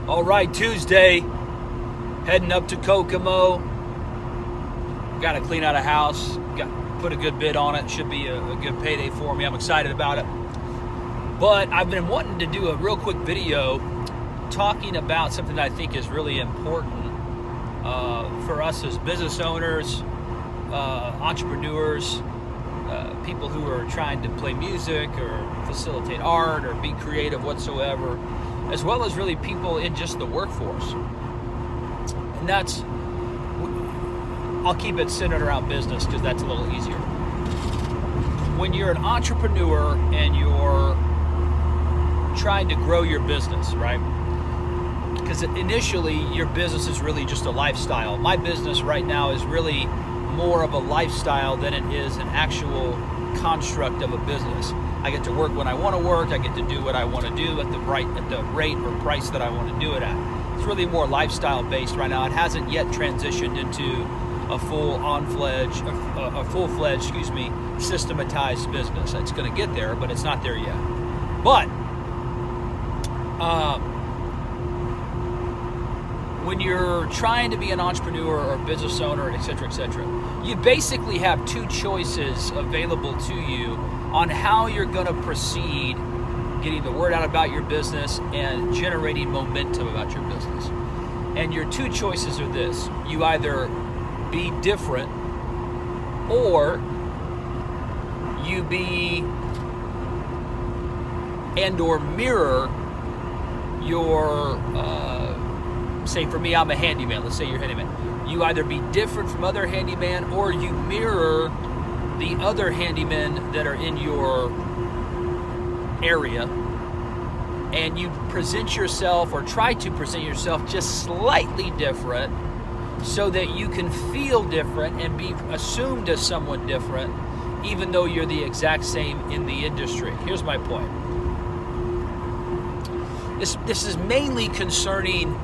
All right, Tuesday, heading up to Kokomo. Got to clean out a house. Got put a good bid on it. Should be a good payday for me. I'm excited about it. But I've been wanting to do a real quick video talking about something that I think is really important for us as business owners, entrepreneurs, people who are trying to play music or facilitate art or be creative whatsoever, as well as really people in just the workforce. And that's, I'll keep it centered around business because that's a little easier. When you're an entrepreneur and you're trying to grow your business, right? Because initially your business is really just a lifestyle. My business right now is really more of a lifestyle than it is an actual construct of a business. I get to work when I want to work. I get to do what I want to do at the rate or price that I want to do it at. It's really more lifestyle based right now. It hasn't yet transitioned into a full-fledged, systematized business. It's going to get there, but it's not there yet. But when you're trying to be an entrepreneur or business owner, etc., you basically have two choices available to you on how you're going to proceed getting the word out about your business and generating momentum about your business. And your two choices are this: you either be different, or you be and or mirror your say for me, I'm a handyman. Let's say you're a handyman. You either be different from other handyman, or you mirror the other handymen that are in your area, and you present yourself or try to present yourself just slightly different so that you can feel different and be assumed as someone different, even though you're the exact same in the industry. Here's my point. This is mainly concerning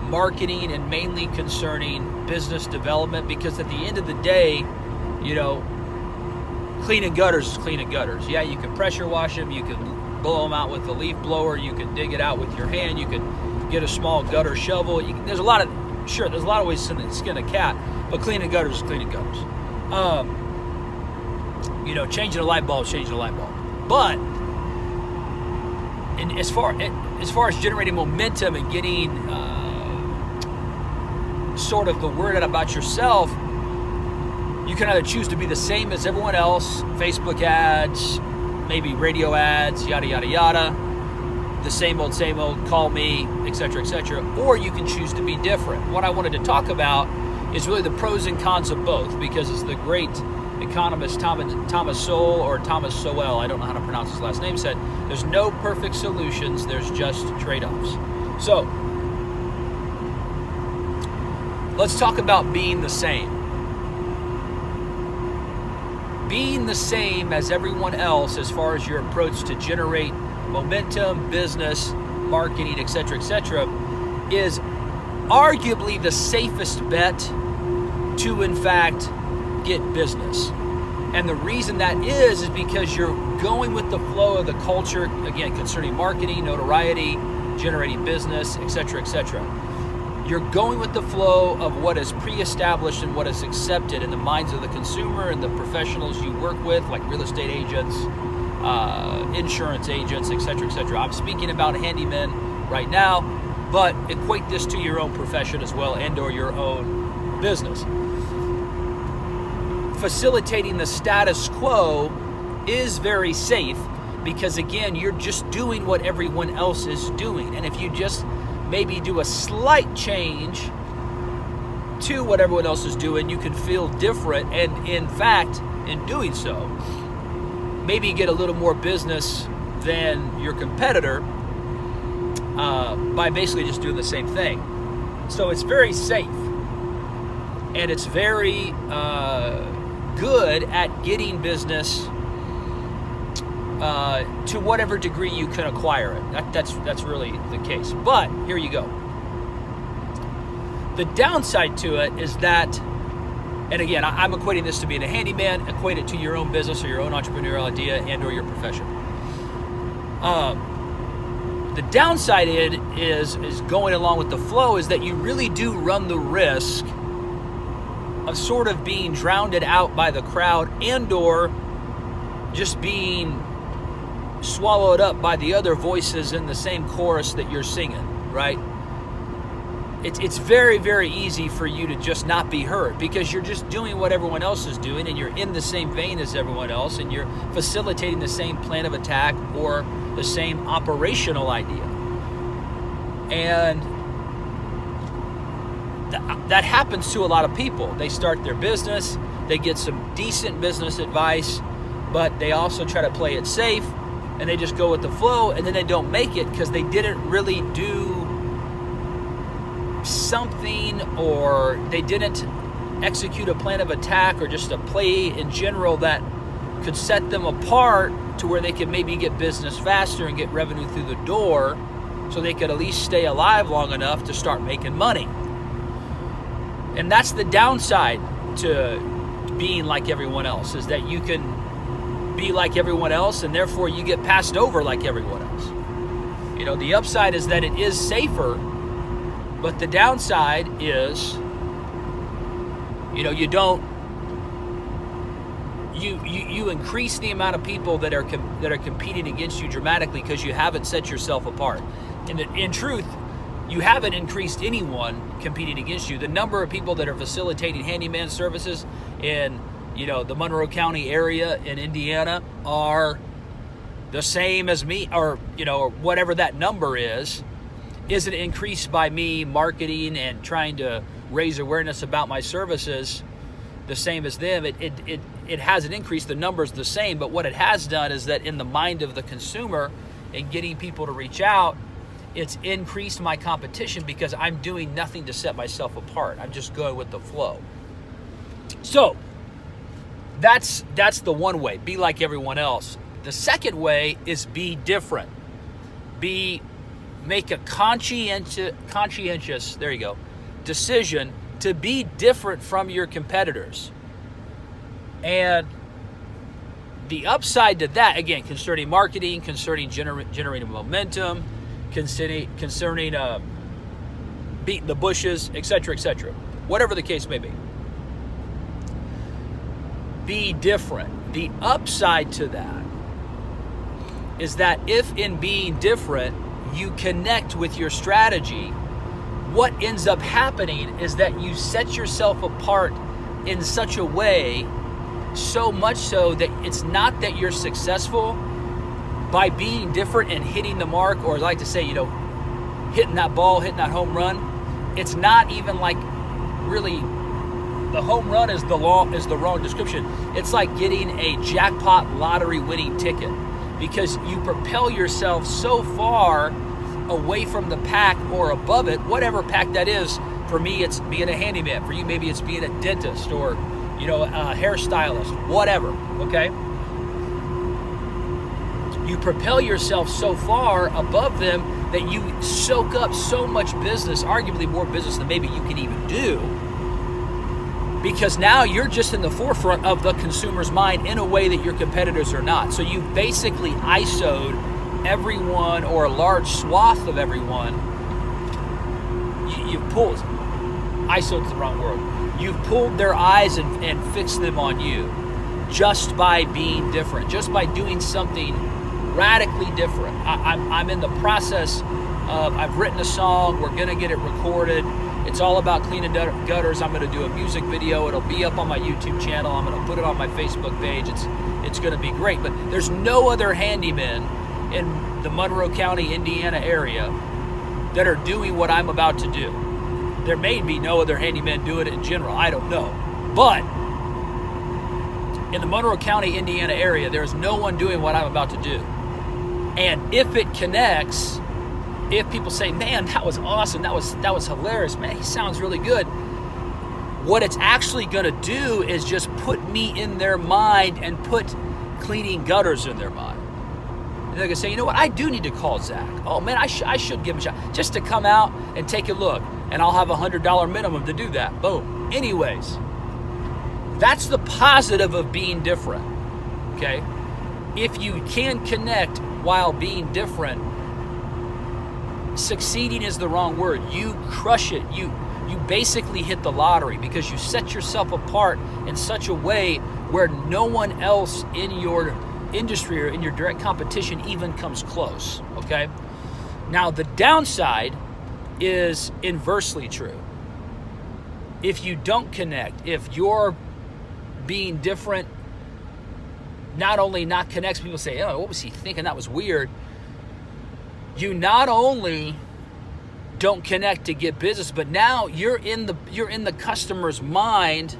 marketing and mainly concerning business development, because at the end of the day, cleaning gutters is cleaning gutters. Yeah, you can pressure wash them, you can blow them out with a leaf blower, you can dig it out with your hand, you can get a small gutter shovel. There's a lot of ways to skin a cat, but cleaning gutters is cleaning gutters. Changing a light bulb is changing a light bulb. But and as far as generating momentum and getting sort of the word out about yourself, you can either choose to be the same as everyone else, Facebook ads, maybe radio ads, yada yada yada, the same old, call me, etc., or you can choose to be different. What I wanted to talk about is really the pros and cons of both, because as the great economist Thomas Sowell, I don't know how to pronounce his last name, said, there's no perfect solutions, there's just trade-offs. So let's talk about being the same. Being the same as everyone else as far as your approach to generate momentum, business, marketing, etc., is arguably the safest bet to, in fact, get business. And the reason that is because you're going with the flow of the culture, again, concerning marketing, notoriety, generating business, etc., You're going with the flow of what is pre-established and what is accepted in the minds of the consumer and the professionals you work with, like real estate agents, insurance agents, etc., I'm speaking about handymen right now, but equate this to your own profession as well, and or your own business. Facilitating the status quo is very safe because, again, you're just doing what everyone else is doing. And if you just maybe do a slight change to what everyone else is doing, you can feel different. And in fact, in doing so, maybe get a little more business than your competitor by basically just doing the same thing. So it's very safe, and it's very good at getting business to whatever degree you can acquire it. That's really the case. But here you go. The downside to it is that, and again, I'm equating this to being a handyman. Equate it to your own business or your own entrepreneurial idea and or your profession. The downside is going along with the flow is that you really do run the risk of sort of being drowned out by the crowd and or just being swallowed up by the other voices in the same chorus that you're singing, right? It's very, very easy for you to just not be heard because you're just doing what everyone else is doing and you're in the same vein as everyone else and you're facilitating the same plan of attack or the same operational idea. And that happens to a lot of people. They start their business, they get some decent business advice, but they also try to play it safe and they just go with the flow and then they don't make it because they didn't really do something or they didn't execute a plan of attack or just a play in general that could set them apart to where they could maybe get business faster and get revenue through the door so they could at least stay alive long enough to start making money. And that's the downside to being like everyone else, is that you can be like everyone else and therefore you get passed over like everyone else. You know, the upside is that it is safer, but the downside is, you know, you increase the amount of people that are competing against you dramatically because you haven't set yourself apart. And in truth, you haven't increased anyone competing against you. The number of people that are facilitating handyman services in, you know, the Monroe County area in Indiana are the same as me, or, you know, or whatever that number isn't increased by me marketing and trying to raise awareness about my services the same as them. It hasn't increased. The number's the same, but what it has done is that in the mind of the consumer and getting people to reach out, it's increased my competition because I'm doing nothing to set myself apart. I'm just going with the flow. So that's the one way, be like everyone else. The second way is be different. Make a conscientious, there you go, decision to be different from your competitors. And the upside to that, again, concerning marketing, concerning generating momentum, concerning beating the bushes, etc., whatever the case may be. Be different. The upside to that is that if in being different, you connect with your strategy, what ends up happening is that you set yourself apart in such a way, so much so that it's not that you're successful by being different and hitting the mark, or I like to say, you know, hitting that ball, hitting that home run. It's not even like really the home run is the wrong description. It's like getting a jackpot lottery winning ticket, because you propel yourself so far away from the pack or above it, whatever pack that is. For me, it's being a handyman. For you, maybe it's being a dentist or, you know, a hairstylist, whatever, okay? You propel yourself so far above them that you soak up so much business, arguably more business than maybe you can even do, because now you're just in the forefront of the consumer's mind in a way that your competitors are not. So you've basically ISO'd everyone, or a large swath of everyone. You've pulled, ISO'd's the wrong word. You've pulled their eyes and fixed them on you just by being different, just by doing something radically different. I'm in the process of, I've written a song, we're gonna get it recorded. It's all about cleaning gutters. I'm going to do a music video. It'll be up on my YouTube channel. I'm going to put it on my Facebook page. It's going to be great. But there's no other handymen in the Monroe County, Indiana area that are doing what I'm about to do. There may be no other handymen doing it in general. I don't know. But in the Monroe County, Indiana area, there's no one doing what I'm about to do. And if it connects, if people say, man, that was awesome, that was hilarious, man, he sounds really good, what it's actually going to do is just put me in their mind and put cleaning gutters in their mind. And they're going to say, you know what, I do need to call Zach. Oh, man, I should give him a shot. Just to come out and take a look, and I'll have a $100 minimum to do that. Boom. Anyways, that's the positive of being different, okay? If you can connect while being different, succeeding is the wrong word. You crush it. You basically hit the lottery because you set yourself apart in such a way where no one else in your industry or in your direct competition even comes close, okay? Now, the downside is inversely true. If you don't connect, if you're being different, not only not connects, people say, oh, what was he thinking? That was weird. You not only don't connect to get business, but now you're in the customer's mind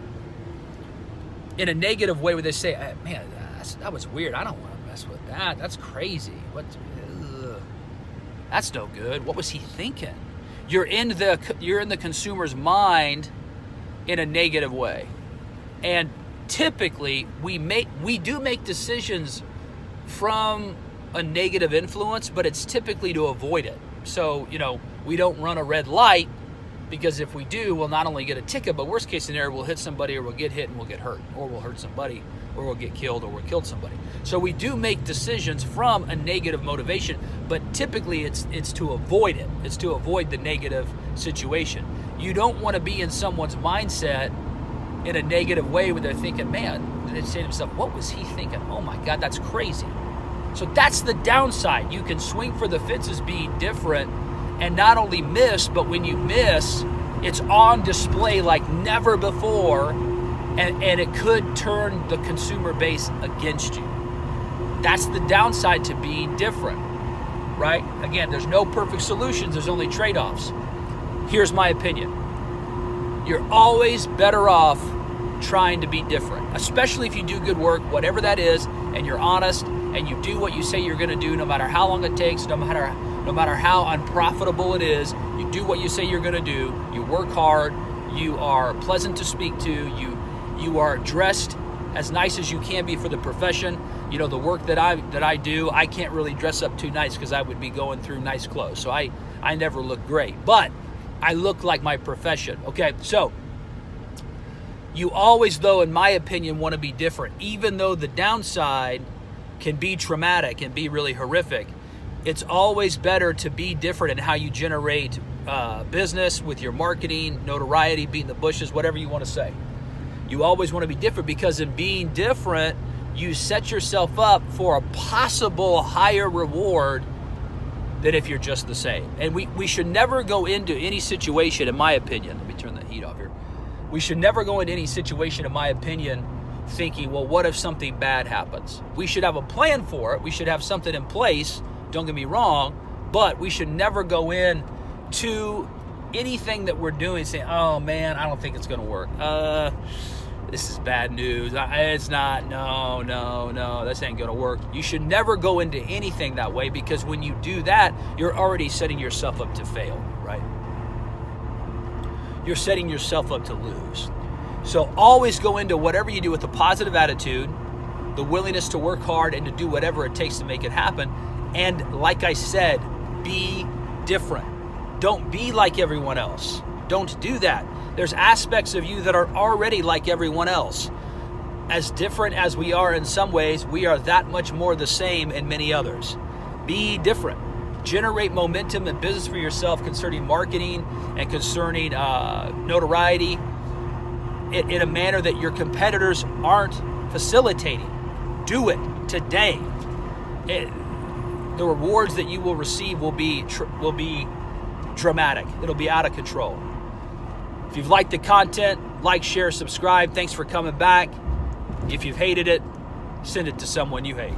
in a negative way where they say, man, that was weird. I don't want to mess with that. That's crazy. That's no good. What was he thinking? You're in the consumer's mind in a negative way. And typically we do make decisions from a negative influence, but it's typically to avoid it. So, we don't run a red light, because if we do, we'll not only get a ticket, but worst case scenario, we'll hit somebody, or we'll get hit and we'll get hurt, or we'll hurt somebody, or we'll get killed, or we'll kill somebody. So we do make decisions from a negative motivation, but typically it's to avoid it. It's to avoid the negative situation. You don't want to be in someone's mindset in a negative way where they're thinking, man, they say to themselves, what was he thinking? Oh my God, that's crazy. So that's the downside. You can swing for the fences being different and not only miss, but when you miss, it's on display like never before, and it could turn the consumer base against you. That's the downside to being different, right? Again, there's no perfect solutions, there's only trade-offs. Here's my opinion. You're always better off trying to be different, especially if you do good work, whatever that is, and you're honest, and you do what you say you're going to do, no matter how long it takes, no matter how unprofitable it is. You do what you say you're going to do. You work hard. You are pleasant to speak to. You are dressed as nice as you can be for the profession. The work that I do, I can't really dress up too nice because I would be going through nice clothes. So I never look great, but I look like my profession. Okay, so you always, though, in my opinion, want to be different, even though the downside can be traumatic and be really horrific. It's always better to be different in how you generate business with your marketing, notoriety, beating the bushes, whatever you want to say. You always want to be different, because in being different, you set yourself up for a possible higher reward than if you're just the same. And we should never go into any situation, in my opinion, let me turn the heat off here. We should never go into any situation, in my opinion, thinking, well, what if something bad happens? We should have a plan for it. We should have something in place. Don't get me wrong, but we should never go in to anything that we're doing saying, oh man, I don't think it's going to work. This is bad news. It's not. No, this ain't going to work. You should never go into anything that way, because when you do that, you're already setting yourself up to fail, right? You're setting yourself up to lose. So always go into whatever you do with a positive attitude, the willingness to work hard and to do whatever it takes to make it happen. And like I said, be different. Don't be like everyone else. Don't do that. There's aspects of you that are already like everyone else. As different as we are in some ways, we are that much more the same in many others. Be different. Generate momentum and business for yourself concerning marketing and concerning notoriety in a manner that your competitors aren't facilitating. Do it today. The rewards that you will receive will be dramatic. It'll be out of control. If you've liked the content, like, share, subscribe. Thanks for coming back. If you've hated it, send it to someone you hate.